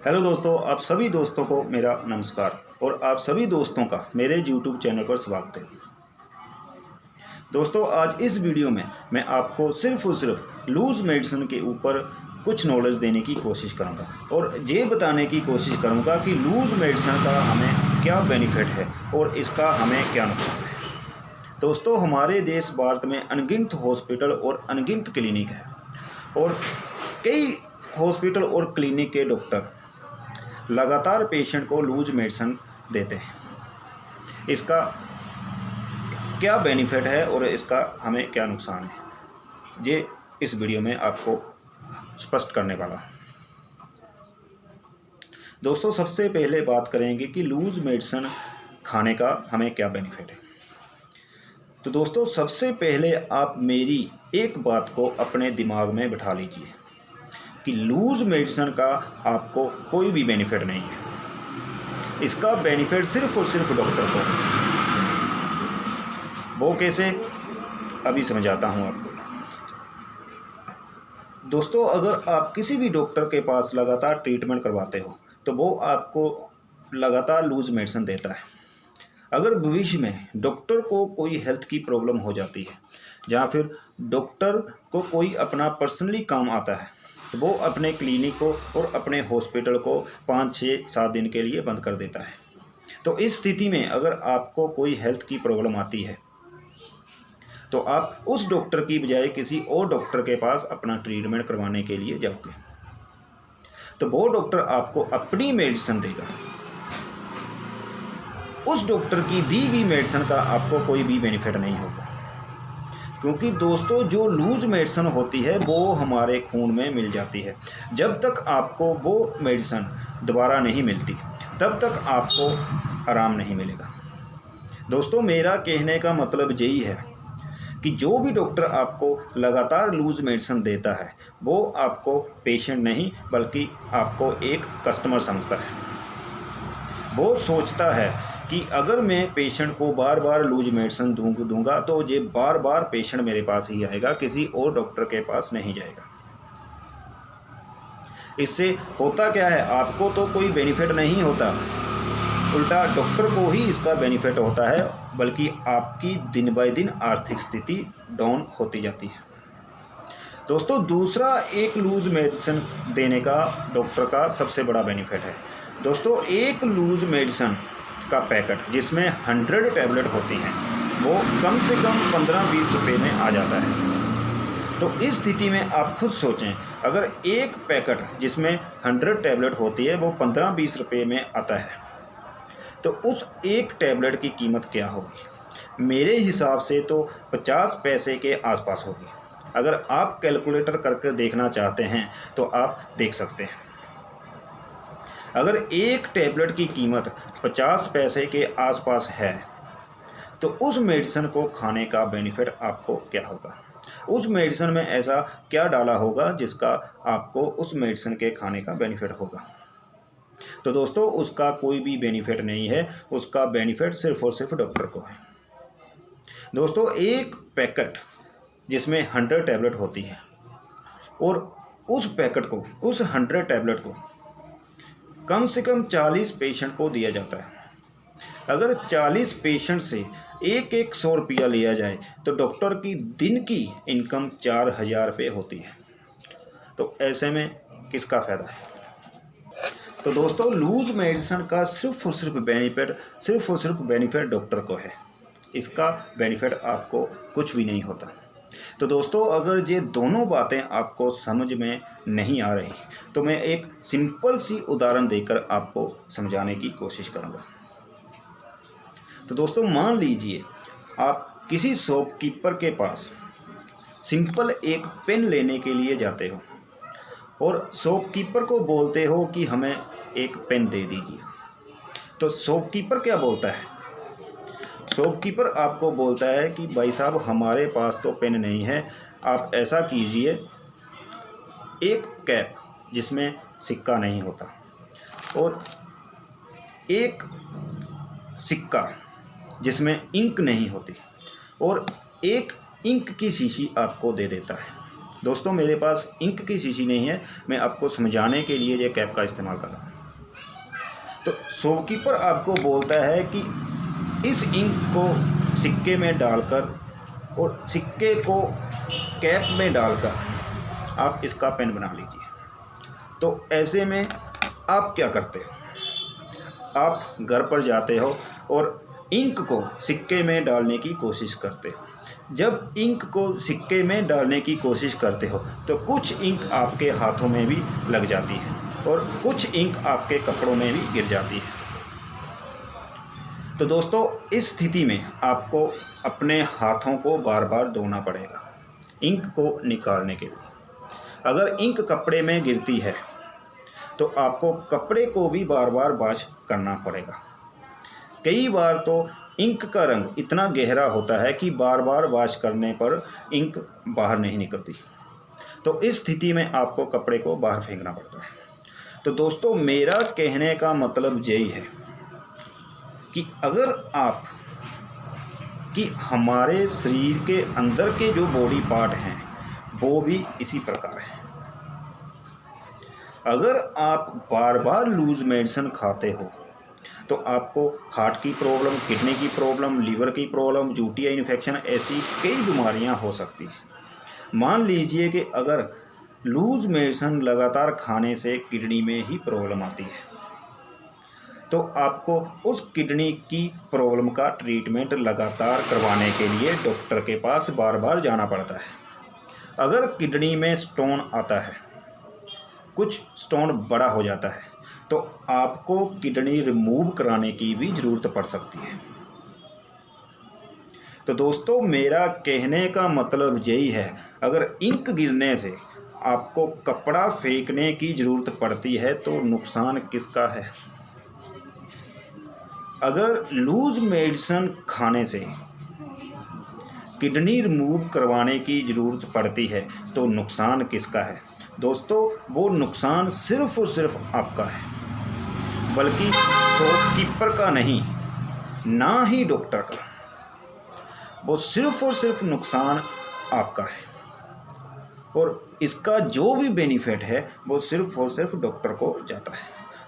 Hello दोस्तों, आप सभी दोस्तों को मेरा नमस्कार और आप सभी दोस्तों का मेरे YouTube चैनल पर स्वागत है। दोस्तों, आज इस वीडियो में मैं आपको सिर्फ और सिर्फ लूज़ मेडिसिन के ऊपर कुछ नॉलेज देने की कोशिश करूंगा और ये बताने की कोशिश करूंगा कि लूज़ मेडिसिन का हमें क्या बेनिफिट है और इसका हमें क्या नुकसान है। दोस्तों, हमारे देश भारत में अनगिनत हॉस्पिटल और अनगिनत क्लिनिक है और कई हॉस्पिटल और क्लिनिक के डॉक्टर लगातार पेशेंट को लूज मेडिसिन देते हैं। इसका क्या बेनिफिट है और इसका हमें क्या नुकसान है, ये इस वीडियो में आपको स्पष्ट करने वाला हूं। दोस्तों, सबसे पहले बात करेंगे कि लूज मेडिसिन खाने का हमें क्या बेनिफिट है। तो दोस्तों, सबसे पहले आप मेरी एक बात को अपने दिमाग में बिठा लीजिए कि लूज मेडिसिन का आपको कोई भी बेनिफिट नहीं है। इसका बेनिफिट सिर्फ और सिर्फ डॉक्टर को। वो कैसे, अभी समझाता हूँ आपको। दोस्तों, अगर आप किसी भी डॉक्टर के पास लगातार ट्रीटमेंट करवाते हो तो वो आपको लगातार लूज मेडिसिन देता है। अगर भविष्य में डॉक्टर को कोई हेल्थ की प्रॉब्लम हो जाती है या फिर डॉक्टर को कोई अपना पर्सनली काम आता है तो वो अपने क्लिनिक को और अपने हॉस्पिटल को 5, 6, 7 दिन के लिए बंद कर देता है। तो इस स्थिति में अगर आपको कोई हेल्थ की प्रॉब्लम आती है तो आप उस डॉक्टर की बजाय किसी और डॉक्टर के पास अपना ट्रीटमेंट करवाने के लिए जाओगे तो वो डॉक्टर आपको अपनी मेडिसिन देगा। उस डॉक्टर की दी गई मेडिसिन का आपको कोई भी बेनिफिट नहीं होगा, क्योंकि दोस्तों जो लूज मेडिसिन होती है वो हमारे खून में मिल जाती है। जब तक आपको वो मेडिसिन दोबारा नहीं मिलती तब तक आपको आराम नहीं मिलेगा। दोस्तों, मेरा कहने का मतलब यही है कि जो भी डॉक्टर आपको लगातार लूज मेडिसिन देता है वो आपको पेशेंट नहीं बल्कि आपको एक कस्टमर समझता है। वो सोचता है कि अगर मैं पेशेंट को बार बार लूज मेडिसिन दूंगा तो ये बार बार पेशेंट मेरे पास ही आएगा, किसी और डॉक्टर के पास नहीं जाएगा। इससे होता क्या है, आपको तो कोई बेनिफिट नहीं होता, उल्टा डॉक्टर को ही इसका बेनिफिट होता है, बल्कि आपकी दिन बाय दिन आर्थिक स्थिति डाउन होती जाती है। दोस्तों, दूसरा एक लूज मेडिसिन देने का डॉक्टर का सबसे बड़ा बेनिफिट है। दोस्तों, एक लूज मेडिसिन का पैकेट जिसमें 100 टैबलेट होती हैं वो कम से कम 15-20 रुपये में आ जाता है। तो इस स्थिति में आप खुद सोचें, अगर एक पैकेट जिसमें 100 टैबलेट होती है वो 15-20 रुपये में आता है तो उस एक टैबलेट की कीमत क्या होगी? मेरे हिसाब से तो 50 पैसे के आसपास होगी। अगर आप कैलकुलेटर करके देखना चाहते हैं तो आप देख सकते हैं। अगर एक टैबलेट की कीमत 50 पैसे के आसपास है तो उस मेडिसिन को खाने का बेनिफिट आपको क्या होगा? उस मेडिसिन में ऐसा क्या डाला होगा जिसका आपको उस मेडिसिन के खाने का बेनिफिट होगा? तो दोस्तों, उसका कोई भी बेनिफिट नहीं है, उसका बेनिफिट सिर्फ और सिर्फ डॉक्टर को है। दोस्तों, एक पैकेट जिसमें 100 टैबलेट होती है और उस पैकेट को, उस 100 टैबलेट को कम से कम 40 पेशेंट को दिया जाता है। अगर 40 पेशेंट से एक 100 रुपया लिया जाए तो डॉक्टर की दिन की इनकम 4000 रुपये होती है। तो ऐसे में किसका फ़ायदा है? तो दोस्तों, लूज मेडिसिन का सिर्फ और सिर्फ बेनिफिट डॉक्टर को है। इसका बेनिफिट आपको कुछ भी नहीं होता। तो दोस्तों, अगर ये दोनों बातें आपको समझ में नहीं आ रही तो मैं एक सिंपल सी उदाहरण देकर आपको समझाने की कोशिश करूंगा। तो दोस्तों, मान लीजिए आप किसी शॉपकीपर के पास सिंपल एक पेन लेने के लिए जाते हो और शॉपकीपर को बोलते हो कि हमें एक पेन दे दीजिए। तो शॉपकीपर क्या बोलता है? शॉपकीपर आपको बोलता है कि भाई साहब, हमारे पास तो पेन नहीं है, आप ऐसा कीजिए, एक कैप जिसमें सिक्का नहीं होता और एक सिक्का जिसमें इंक नहीं होती और एक इंक की शीशी आपको दे देता है। दोस्तों, मेरे पास इंक की शीशी नहीं है, मैं आपको समझाने के लिए ये कैप का इस्तेमाल कर रहा हूँ। तो शॉपकीपर आपको बोलता है कि इस इंक को सिक्के में डालकर और सिक्के को कैप में डालकर आप इसका पेन बना लीजिए। तो ऐसे में आप क्या करते हो, आप घर पर जाते हो और इंक को सिक्के में डालने की कोशिश करते हो। जब इंक को सिक्के में डालने की कोशिश करते हो तो कुछ इंक आपके हाथों में भी लग जाती है और कुछ इंक आपके कपड़ों में भी गिर जाती है। तो दोस्तों, इस स्थिति में आपको अपने हाथों को बार बार धोना पड़ेगा इंक को निकालने के लिए। अगर इंक कपड़े में गिरती है तो आपको कपड़े को भी बार बार वॉश करना पड़ेगा। कई बार तो इंक का रंग इतना गहरा होता है कि बार बार वॉश करने पर इंक बाहर नहीं निकलती। तो इस स्थिति में आपको कपड़े को बाहर फेंकना पड़ता है। तो दोस्तों, मेरा कहने का मतलब यही है कि अगर आप कि हमारे शरीर के अंदर के जो बॉडी पार्ट हैं वो भी इसी प्रकार हैं। अगर आप बार बार लूज मेडिसिन खाते हो तो आपको हार्ट की प्रॉब्लम, किडनी की प्रॉब्लम, लीवर की प्रॉब्लम, यूटीआई इन्फेक्शन, ऐसी कई बीमारियां हो सकती हैं। मान लीजिए कि अगर लूज मेडिसिन लगातार खाने से किडनी में ही प्रॉब्लम आती है तो आपको उस किडनी की प्रॉब्लम का ट्रीटमेंट लगातार करवाने के लिए डॉक्टर के पास बार बार जाना पड़ता है। अगर किडनी में स्टोन आता है, कुछ स्टोन बड़ा हो जाता है, तो आपको किडनी रिमूव कराने की भी ज़रूरत पड़ सकती है। तो दोस्तों, मेरा कहने का मतलब यही है, अगर इंक गिरने से आपको कपड़ा फेंकने की ज़रूरत पड़ती है तो नुकसान किसका है। अगर लूज मेडिसिन खाने से किडनी रिमूव करवाने की ज़रूरत पड़ती है तो नुकसान किसका है। दोस्तों, वो नुकसान सिर्फ और सिर्फ आपका है, बल्कि शॉपकीपर का नहीं, ना ही डॉक्टर का। वो सिर्फ और सिर्फ नुकसान आपका है और इसका जो भी बेनिफिट है वो सिर्फ और सिर्फ डॉक्टर को जाता है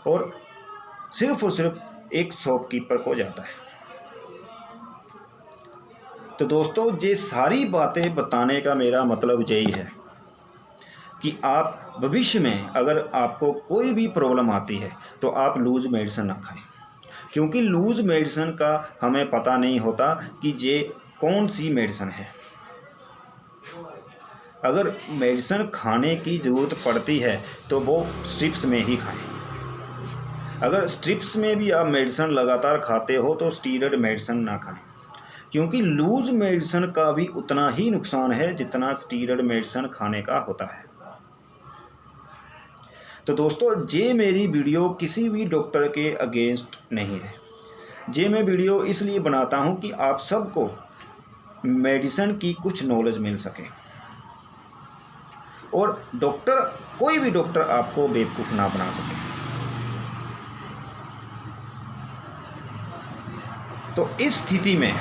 और सिर्फ एक शॉपकीपर को जाता है। तो दोस्तों, ये सारी बातें बताने का मेरा मतलब यही है कि आप भविष्य में अगर आपको कोई भी प्रॉब्लम आती है तो आप लूज मेडिसिन ना खाएं, क्योंकि लूज मेडिसिन का हमें पता नहीं होता कि ये कौन सी मेडिसिन है। अगर मेडिसिन खाने की ज़रूरत पड़ती है तो वो स्ट्रिप्स में ही खाएं। अगर स्ट्रिप्स में भी आप मेडिसिन लगातार खाते हो तो स्टीरॉयड मेडिसिन ना खाएं, क्योंकि लूज मेडिसिन का भी उतना ही नुकसान है जितना स्टीरॉयड मेडिसिन खाने का होता है। तो दोस्तों, ये मेरी वीडियो किसी भी डॉक्टर के अगेंस्ट नहीं है। ये मैं वीडियो इसलिए बनाता हूँ कि आप सबको मेडिसिन की कुछ नॉलेज मिल सके और डॉक्टर, कोई भी डॉक्टर आपको बेवकूफ़ ना बना सके। तो इस स्थिति में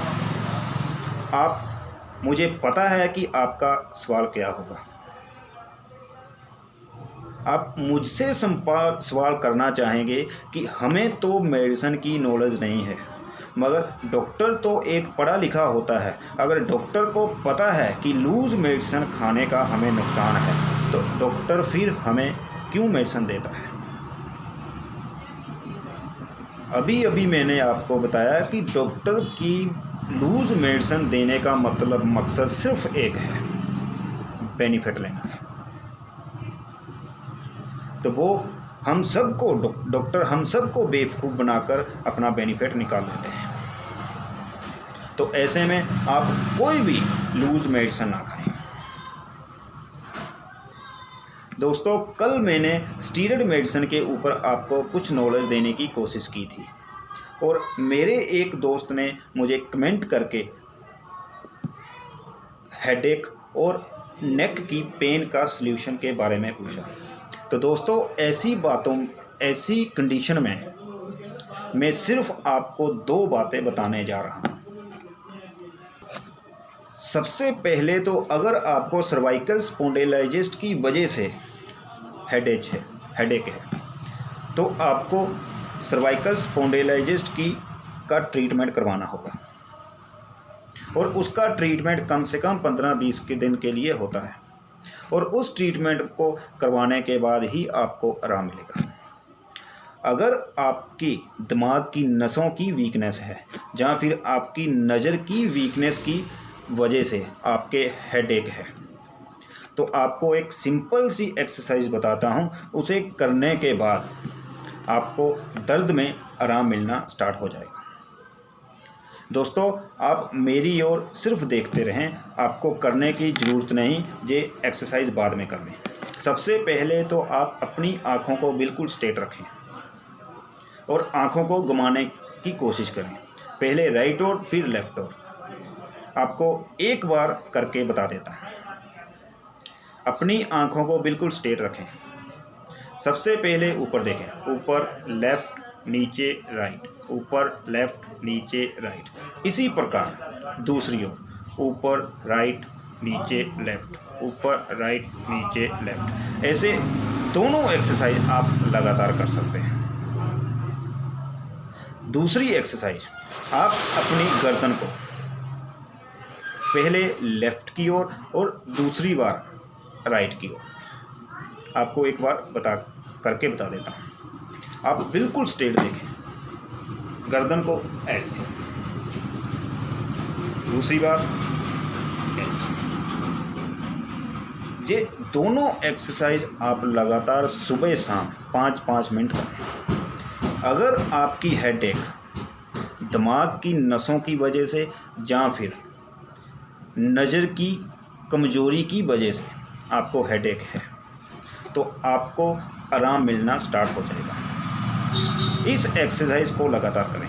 मुझे पता है कि आपका सवाल क्या होगा। आप मुझसे सवाल करना चाहेंगे कि हमें तो मेडिसिन की नॉलेज नहीं है, मगर डॉक्टर तो एक पढ़ा लिखा होता है। अगर डॉक्टर को पता है कि लूज मेडिसिन खाने का हमें नुकसान है तो डॉक्टर फिर हमें क्यों मेडिसिन देता है। अभी अभी मैंने आपको बताया कि डॉक्टर की लूज मेडिसिन देने का मकसद सिर्फ एक है, बेनिफिट लेना है। तो वो हम सबको डॉक्टर हम सबको बेवकूफ़ बनाकर अपना बेनिफिट निकाल लेते हैं। तो ऐसे में आप कोई भी लूज मेडिसिन ना खाएं। दोस्तों, कल मैंने स्टीरॉयड मेडिसिन के ऊपर आपको कुछ नॉलेज देने की कोशिश की थी और मेरे एक दोस्त ने मुझे कमेंट करके हेडेक और नेक की पेन का सल्यूशन के बारे में पूछा। तो दोस्तों, ऐसी कंडीशन में मैं सिर्फ आपको 2 बातें बताने जा रहा हूँ। सबसे पहले तो अगर आपको सर्वाइकल स्पॉन्डिलाइटिस की वजह से हेडेक है तो आपको सर्वाइकल स्पॉन्डिलाइटिस का ट्रीटमेंट करवाना होगा और उसका ट्रीटमेंट कम से कम 15-20 के दिन के लिए होता है और उस ट्रीटमेंट को करवाने के बाद ही आपको आराम मिलेगा। अगर आपकी दिमाग की नसों की वीकनेस है या फिर आपकी नज़र की वीकनेस की वजह से आपके हेडेक है, तो आपको एक सिंपल सी एक्सरसाइज बताता हूँ, उसे करने के बाद आपको दर्द में आराम मिलना स्टार्ट हो जाएगा। दोस्तों, आप मेरी ओर सिर्फ देखते रहें, आपको करने की ज़रूरत नहीं, ये एक्सरसाइज बाद में करनी। सबसे पहले तो आप अपनी आँखों को बिल्कुल स्ट्रेट रखें और आँखों को घुमाने की कोशिश करें, पहले राइट और फिर लेफ़्ट ओर। आपको एक बार करके बता देता हूँ। अपनी आँखों को बिल्कुल स्ट्रेट रखें। सबसे पहले ऊपर देखें, ऊपर लेफ़्ट नीचे राइट, ऊपर लेफ़्ट नीचे राइट। इसी प्रकार दूसरी ओर, ऊपर राइट नीचे लेफ़्ट, ऊपर राइट नीचे लेफ़्ट। ऐसे दोनों एक्सरसाइज आप लगातार कर सकते हैं। दूसरी एक्सरसाइज, आप अपनी गर्दन को पहले लेफ़्ट की ओर और दूसरी बार राइट की ओर। आपको एक बार करके बता देता हूँ। आप बिल्कुल स्ट्रेट देखें, गर्दन को ऐसे, दूसरी बार ऐसे। ये दोनों एक्सरसाइज आप लगातार सुबह शाम 5-5 मिनट करें। अगर आपकी हेडेक दिमाग की नसों की वजह से या फिर नज़र की कमज़ोरी की वजह से आपको हेडेक है, तो आपको आराम मिलना स्टार्ट हो जाएगा। इस एक्सरसाइज को लगातार करें।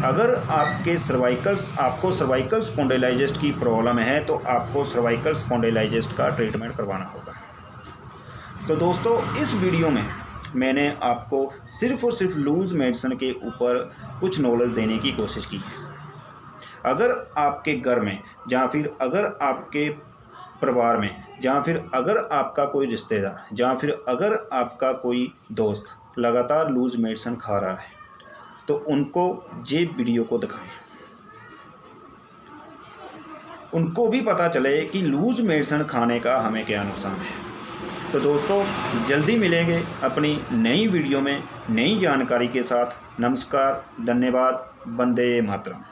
अगर आपको सर्वाइकल स्पॉन्डिलाइटिस की प्रॉब्लम है, तो आपको सर्वाइकल स्पॉन्डिलाइटिस का ट्रीटमेंट करवाना होगा। तो दोस्तों, इस वीडियो में मैंने आपको सिर्फ़ और सिर्फ लूज़ मेडिसिन के ऊपर कुछ नॉलेज देने की कोशिश की है। अगर आपके घर में या फिर अगर आपके परिवार में या फिर अगर आपका कोई रिश्तेदार या फिर अगर आपका कोई दोस्त लगातार लूज़ मेडिसिन खा रहा है, तो उनको ये वीडियो को दिखाएं। उनको भी पता चले कि लूज़ मेडिसिन खाने का हमें क्या नुकसान है। तो दोस्तों, जल्दी मिलेंगे अपनी नई वीडियो में नई जानकारी के साथ। नमस्कार, धन्यवाद, वंदे मातरम।